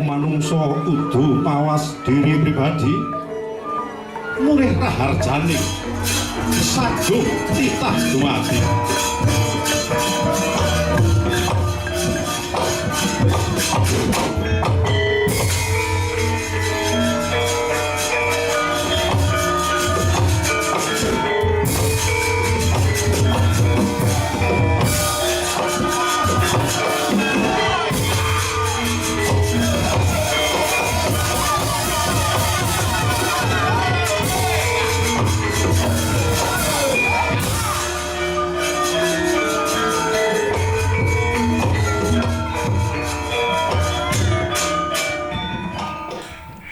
manungsa kudu mawas diri pribadi murih raharjane sagung titah dumadi.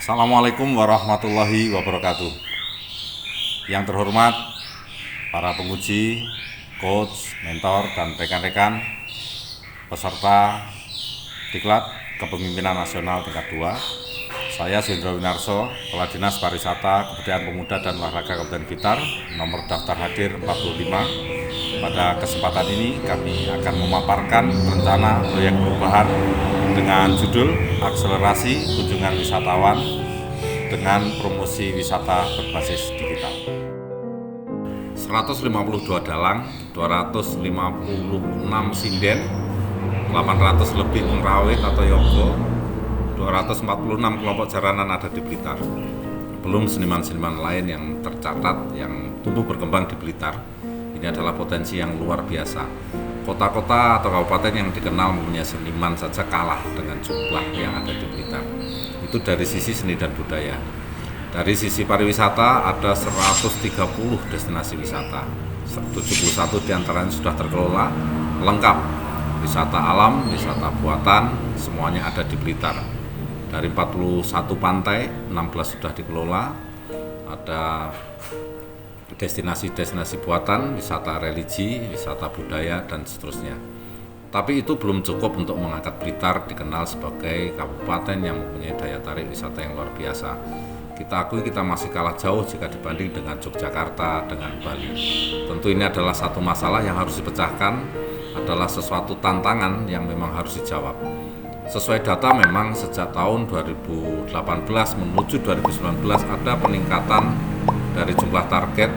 Assalamualaikum warahmatullahi wabarakatuh. Yang terhormat para penguji, coach, mentor, dan rekan-rekan peserta Diklat Kepemimpinan Nasional tingkat 2. Saya Sindro Winarso, Kepala Dinas Pariwisata, Kebudayaan Pemuda dan Olahraga Kabupaten Blitar, nomor daftar hadir 45. Pada kesempatan ini kami akan memaparkan rencana proyek perubahan dengan judul Akselerasi Kunjungan Wisatawan dengan Promosi Wisata Berbasis Digital. 152 dalang, 256 sinden, 800 lebih pengrawit atau yogo, 246 kelompok jaranan ada di Blitar. Belum seniman-seniman lain yang tercatat yang tumbuh berkembang di Blitar. Ini adalah potensi yang luar biasa. Kota-kota atau kabupaten yang dikenal mempunyai seniman saja kalah dengan jumlah yang ada di Blitar. Itu dari sisi seni dan budaya. Dari sisi pariwisata ada 130 destinasi wisata. 71 diantaranya sudah terkelola, lengkap. Wisata alam, wisata buatan, semuanya ada di Blitar. Dari 41 pantai, 16 sudah dikelola. Ada destinasi-destinasi buatan, wisata religi, wisata budaya, dan seterusnya. Tapi itu belum cukup untuk mengangkat Blitar dikenal sebagai kabupaten yang mempunyai daya tarik wisata yang luar biasa. Kita akui kita masih kalah jauh jika dibanding dengan Yogyakarta, dengan Bali. Tentu ini adalah satu masalah yang harus dipecahkan, adalah sesuatu tantangan yang memang harus dijawab. Sesuai data memang sejak tahun 2018 menuju 2019 ada peningkatan dari jumlah target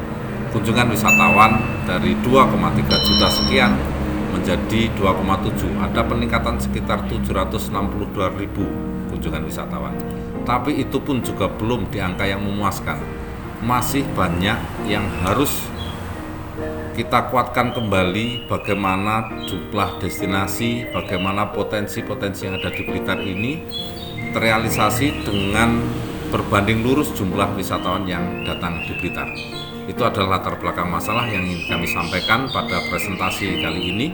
kunjungan wisatawan dari 2,3 juta sekian menjadi 2,7. Ada peningkatan sekitar 762.000 kunjungan wisatawan. Tapi itu pun juga belum di angka yang memuaskan. Masih banyak yang harus kita kuatkan kembali bagaimana jumlah destinasi, bagaimana potensi-potensi yang ada di Blitar ini terrealisasi dengan berbanding lurus jumlah wisatawan yang datang di Blitar. Itu adalah latar belakang masalah yang ingin kami sampaikan pada presentasi kali ini.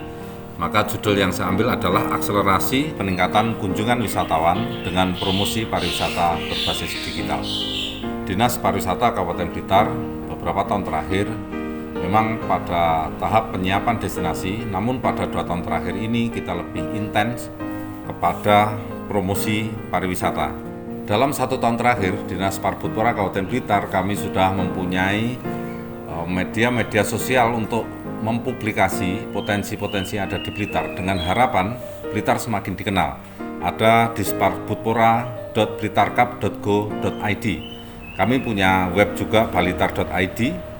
Maka judul yang saya ambil adalah Akselerasi Peningkatan Kunjungan Wisatawan dengan Promosi Pariwisata Berbasis Digital. Dinas Pariwisata Kabupaten Blitar beberapa tahun terakhir memang pada tahap penyiapan destinasi, namun pada 2 tahun terakhir ini kita lebih intens kepada promosi pariwisata. Dalam 1 tahun terakhir, Dinas Parbudpora Kabupaten Blitar kami sudah mempunyai media-media sosial untuk mempublikasi potensi-potensi yang ada di Blitar dengan harapan Blitar semakin dikenal. Ada di sparbudpora.blitarcup.go.id. Kami punya web juga balitar.id,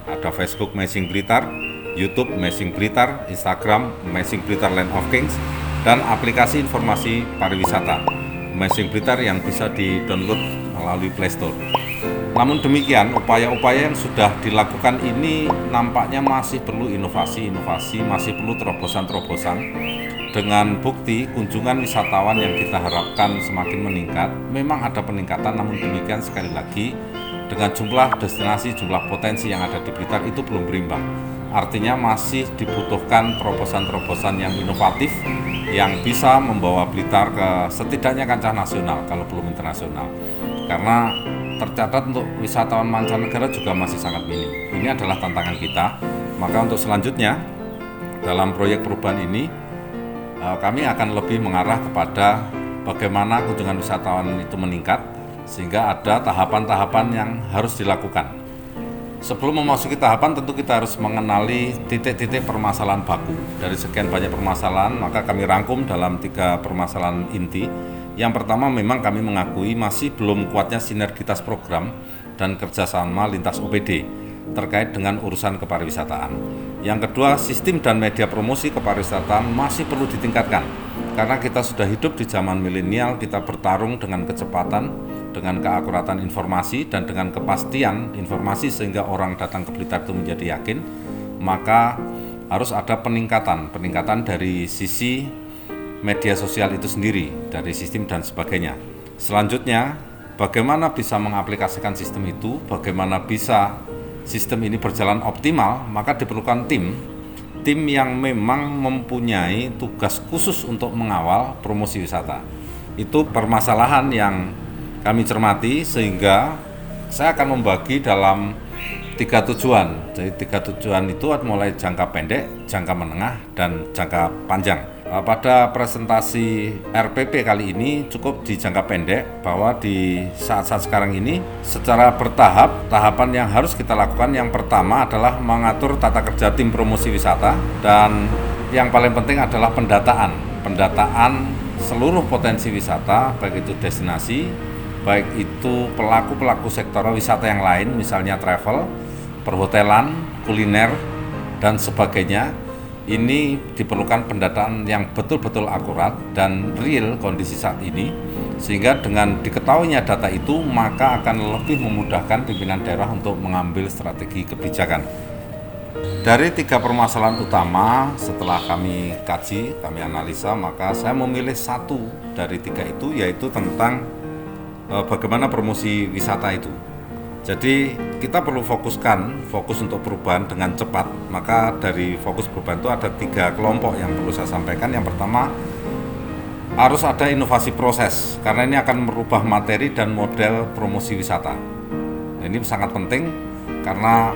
ada Facebook Amazing Blitar, YouTube Amazing Blitar, Instagram Amazing Blitar Land of Kings, dan aplikasi informasi pariwisata Amazing Blitar yang bisa di-download melalui Play Store. Namun demikian, upaya-upaya yang sudah dilakukan ini nampaknya masih perlu inovasi-inovasi, masih perlu terobosan-terobosan. Dengan bukti kunjungan wisatawan yang kita harapkan semakin meningkat, memang ada peningkatan, namun demikian sekali lagi dengan jumlah destinasi, jumlah potensi yang ada di Blitar itu belum berimbang. Artinya masih dibutuhkan terobosan-terobosan yang inovatif yang bisa membawa Blitar ke setidaknya kancah nasional kalau belum internasional. Karena tercatat untuk wisatawan mancanegara juga masih sangat minim. Ini adalah tantangan kita. Maka untuk selanjutnya dalam proyek perubahan ini kami akan lebih mengarah kepada bagaimana kunjungan wisatawan itu meningkat sehingga ada tahapan-tahapan yang harus dilakukan. Sebelum memasuki tahapan tentu kita harus mengenali titik-titik permasalahan baku. Dari sekian banyak permasalahan maka kami rangkum dalam 3 permasalahan inti. Yang pertama, memang kami mengakui masih belum kuatnya sinergitas program dan kerjasama lintas OPD terkait dengan urusan kepariwisataan. Yang kedua, sistem dan media promosi kepariwisataan masih perlu ditingkatkan. Karena kita sudah hidup di zaman milenial, kita bertarung dengan kecepatan, dengan keakuratan informasi, dan dengan kepastian informasi sehingga orang datang ke Blitar itu menjadi yakin, maka harus ada peningkatan dari sisi media sosial itu sendiri, dari sistem dan sebagainya. Selanjutnya, bagaimana bisa mengaplikasikan sistem itu, bagaimana bisa sistem ini berjalan optimal, maka diperlukan tim yang memang mempunyai tugas khusus untuk mengawal promosi wisata. Itu permasalahan yang kami cermati, sehingga saya akan membagi dalam 3 tujuan. Jadi 3 tujuan itu mulai jangka pendek, jangka menengah, dan jangka panjang. Pada presentasi RPP kali ini cukup di jangka pendek, bahwa di saat-saat sekarang ini secara bertahap, tahapan yang harus kita lakukan yang pertama adalah mengatur tata kerja tim promosi wisata, dan yang paling penting adalah pendataan seluruh potensi wisata, baik itu destinasi, baik itu pelaku-pelaku sektor wisata yang lain, misalnya travel, perhotelan, kuliner, dan sebagainya. Ini diperlukan pendataan yang betul-betul akurat dan real kondisi saat ini, sehingga dengan diketahuinya data itu maka akan lebih memudahkan pimpinan daerah untuk mengambil strategi kebijakan. Dari 3 permasalahan utama setelah kami kaji, kami analisa, maka saya memilih 1 dari 3 itu, yaitu tentang bagaimana promosi wisata itu. Jadi kita perlu fokus untuk perubahan dengan cepat. Maka dari fokus perubahan itu ada 3 kelompok yang perlu saya sampaikan. Yang pertama, harus ada inovasi proses, karena ini akan merubah materi dan model promosi wisata. Ini sangat penting karena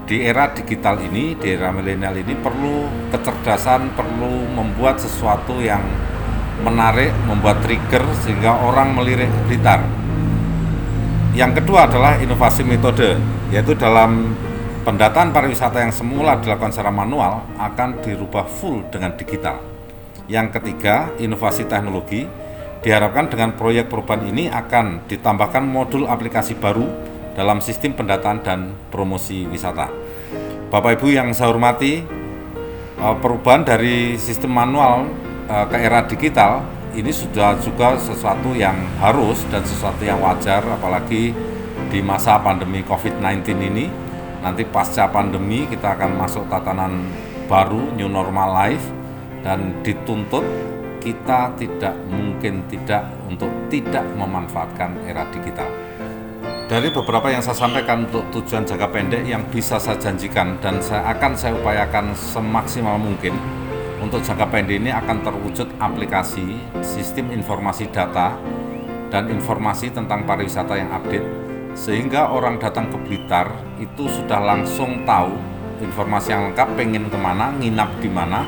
di era digital ini, di era milenial ini, perlu kecerdasan, perlu membuat sesuatu yang menarik, membuat trigger sehingga orang melirik Blitar. Yang kedua adalah inovasi metode, yaitu dalam pendataan pariwisata yang semula dilakukan secara manual akan dirubah full dengan digital. Yang ketiga, inovasi teknologi. Diharapkan dengan proyek perubahan ini akan ditambahkan modul aplikasi baru dalam sistem pendataan dan promosi wisata. Bapak Ibu yang saya hormati, perubahan dari sistem manual ke era digital ini sudah juga sesuatu yang harus dan sesuatu yang wajar, apalagi di masa pandemi COVID-19 ini. Nanti pasca pandemi kita akan masuk tatanan baru, new normal life, dan dituntut kita tidak mungkin tidak untuk tidak memanfaatkan era digital. Dari beberapa yang saya sampaikan untuk tujuan jangka pendek yang bisa saya janjikan dan saya upayakan semaksimal mungkin, untuk jangka pendek ini akan terwujud aplikasi sistem informasi data dan informasi tentang pariwisata yang update, sehingga orang datang ke Blitar itu sudah langsung tahu informasi yang lengkap, pengen kemana, nginap di mana,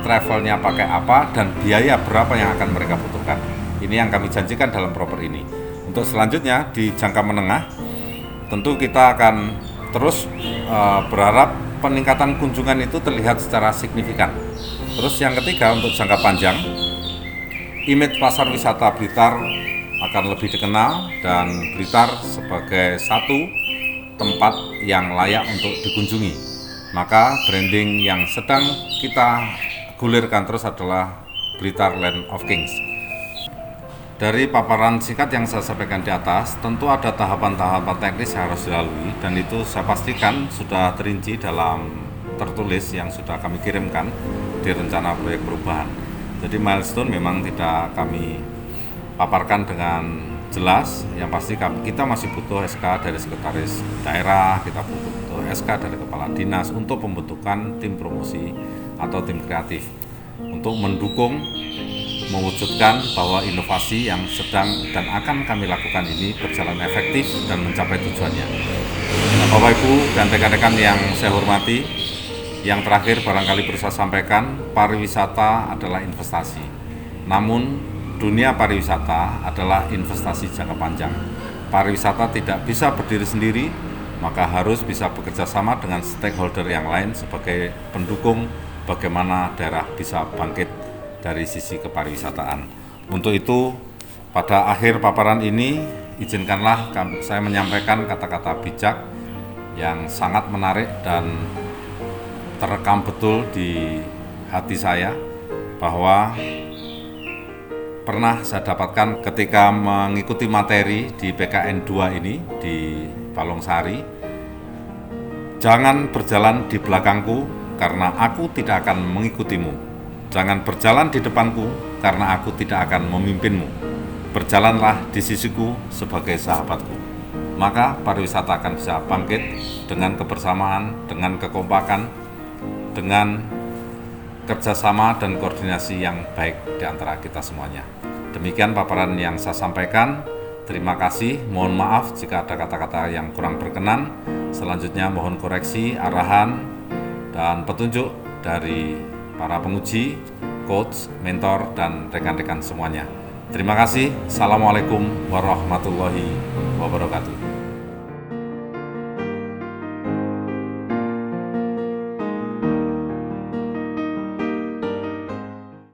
travelnya pakai apa, dan biaya berapa yang akan mereka butuhkan. Ini yang kami janjikan dalam proper ini. Untuk selanjutnya di jangka menengah, tentu kita akan terus berharap peningkatan kunjungan itu terlihat secara signifikan. Terus yang ketiga, untuk jangka panjang, image pasar wisata Blitar akan lebih dikenal dan Blitar sebagai satu tempat yang layak untuk dikunjungi. Maka branding yang sedang kita gulirkan terus adalah Blitar Land of Kings. Dari paparan singkat yang saya sampaikan di atas, tentu ada tahapan-tahapan teknis yang harus dilalui, dan itu saya pastikan sudah terinci dalam tertulis yang sudah kami kirimkan di rencana proyek perubahan. Jadi milestone memang tidak kami paparkan dengan jelas. Yang pasti kita masih butuh SK dari sekretaris daerah, kita butuh SK dari kepala dinas untuk pembentukan tim promosi atau tim kreatif untuk mendukung mewujudkan bahwa inovasi yang sedang dan akan kami lakukan ini berjalan efektif dan mencapai tujuannya. Bapak Ibu dan rekan-rekan yang saya hormati, yang terakhir barangkali perlu saya sampaikan, pariwisata adalah investasi. Namun dunia pariwisata adalah investasi jangka panjang. Pariwisata tidak bisa berdiri sendiri, maka harus bisa bekerja sama dengan stakeholder yang lain sebagai pendukung bagaimana daerah bisa bangkit dari sisi kepariwisataan. Untuk itu, Pada akhir paparan ini, izinkanlah saya menyampaikan kata-kata bijak yang sangat menarik dan terekam betul di hati saya, bahwa pernah saya dapatkan ketika mengikuti materi di PKN 2 ini di Balongsari. Jangan berjalan di belakangku karena aku tidak akan mengikutimu. Jangan berjalan di depanku karena aku tidak akan memimpinmu. Berjalanlah di sisiku sebagai sahabatku. Maka pariwisata akan bisa bangkit dengan kebersamaan, dengan kekompakan, dengan kerjasama dan koordinasi yang baik di antara kita semuanya. Demikian paparan yang saya sampaikan. Terima kasih, mohon maaf jika ada kata-kata yang kurang berkenan. Selanjutnya mohon koreksi, arahan, dan petunjuk dari para penguji, coach, mentor, dan rekan-rekan semuanya. Terima kasih. Assalamualaikum warahmatullahi wabarakatuh.